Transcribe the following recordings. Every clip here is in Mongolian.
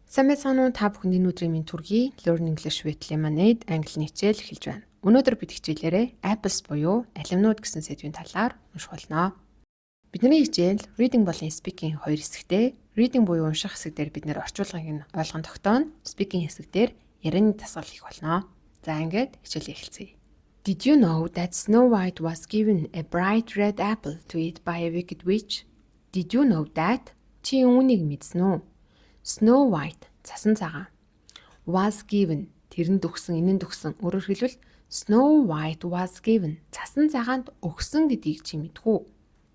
Сайн байцгаана уу та бүхэний өнөөдрийн минь төргий Learn English with Lemonade англи хичээл эхэлж байна. Өнөөдөр бид хичээлээрээ apples буюу алимнууд гэсэн сэдвийн талаар унших болно. Бидний хичээл reading болон speaking хоёр хэсэгтэй. Reading буюу унших хэсэг дээр бид нэр орчуулгыг нь ойлгон тогтооно. Speaking хэсэг дээр ярианы дасгал хийх болно. За ингээд хичээлээ эхэлцгээе. Did you know that Snow White was given a bright red apple to eat by a wicked witch? Did you know that? Чи үүнийг мэдсэн үү? Snow White цасан цагаан was given тэрэнд өгсөн энэнд өгсөн өөрөөр хэлбэл Snow White was given цасан цагаанд өгсөн гэдгийг чи мэдхүү.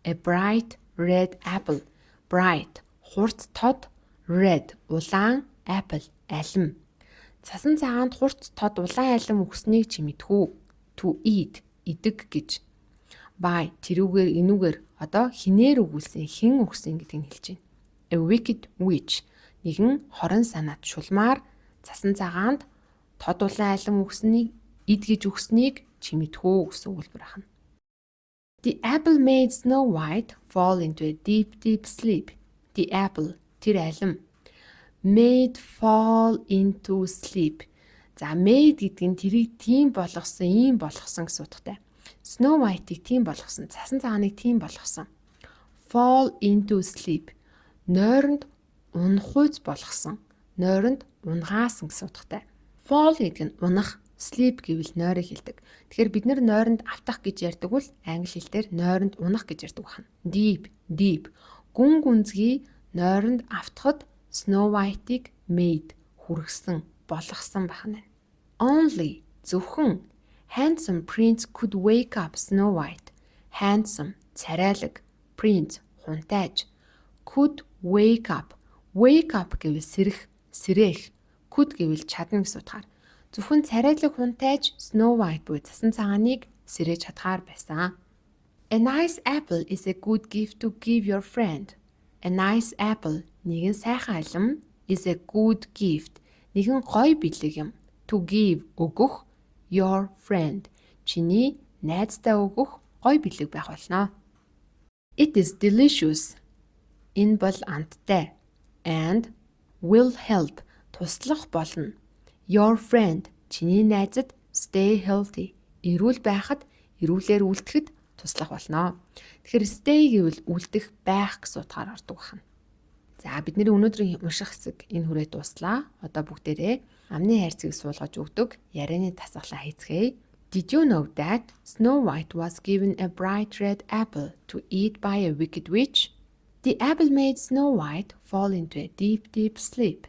A bright red apple. Bright хурц тод, red улаан, apple алим. Цасан цагаанд хурц тод улаан алим өгснийг чи мэдхүү. To eat идэг гэж. By тэрүүгээр энүүгээр одоо хинээр өгүүлсэн хэн өгсөн гэдгийг нь хэлж байна. A wicked witch нэгэн хорон санаат шулмаар цасан цагаанд тод улаан алим өгснийг ид гэж өгснийг чи мэдхүү гэсэн өгүүлбэр байна. The apple made Snow White fall into a deep sleep. The apple тэр алим made fall into sleep. За made гэдэг нь тэрийг тийм болгосон, ийм болгосон гэсэн утгатай. Snow White-ийг тийм болгосон, цасан цагааныг тийм болгосон. Fall into sleep. Нойронд унахуйц болгосон. Нойронд унгаасан гэсэн утгатай. Fall гэдэг нь унах, sleep гэвэл нойрыг хэлдэг. Тэгэхээр бид нэр нойронд автах гэж ярьдаг бол англи хэлээр нойронд унах гэж ярьдаг байна. Deep. Гүн гүнзгий нойронд автахад Snow White-ийг made хүргэсэн, болгосон байна. Only зөвхөн handsome prince could wake up Snow White. Handsome царайлаг, prince хунтайж, could wake up. Wake up гэвэл сэрээх, could гэвэл чадна гэсэн утгаар. Зөвхөн царайлаг хунтайж Snow White буюу цасан цагааныг сэрэж чадхаар байсан. A nice apple is a good gift to give your friend. A nice apple нэгэн сайхан алим is a good gift нэгэн гоё бэлэг юм. To give өгөх your friend чиний найзтай өгөх гоё бэлэг байх болно. It is delicious энэ бол амттай and will help туслах болно. Your friend чиний найзад stay healthy эрүүл байхад эрүүлээр үлдэхэд туслах болно. Тэгэхээр stay гэвэл үлдэх байх гэсэн утгаар ордог байна. За бидний өнөөдрийн унших хэсэг энэ хүрээ дуслаа. Одоо бүгдээрээ амны хайрцгийг суулгаж өгдөг ярианы дасгалаа хийцгээе. Did you know that Snow White was given a bright red apple to eat by a wicked witch? The apple made Snow White fall into a deep sleep.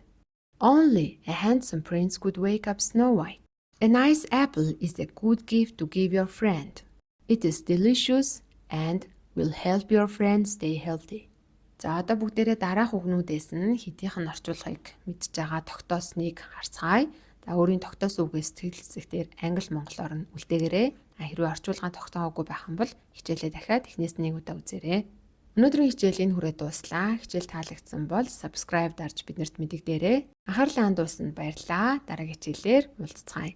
Only a handsome prince could wake up Snow White. A nice apple is a good gift to give your friend. It is delicious and will help your friend stay healthy. За одоо бүгдээрээ дараах үгнүүдээс нь хэдийнх нь орчуулгыг мэдж байгаа тогтоосныг харцгаая. За өөрийн тогтоосон үгээс сэтгэл зүйгээр англи монголоор нь үлдээгээрэй. Хэрвээ орчуулгаа тогтоогүй байх юм бол хичээлээ дахиад эхнээс нь нэг удаа үзээрэй. Өнөөдрийн хичээл энэ хүрээ дуслаа. Хичээл таалагдсан бол subscribe дарж биднэрт мэдэгдээрэй. Анхаарлаа хандуулсанд баярлалаа. Дараагийн хичээлээр уулзцгаая.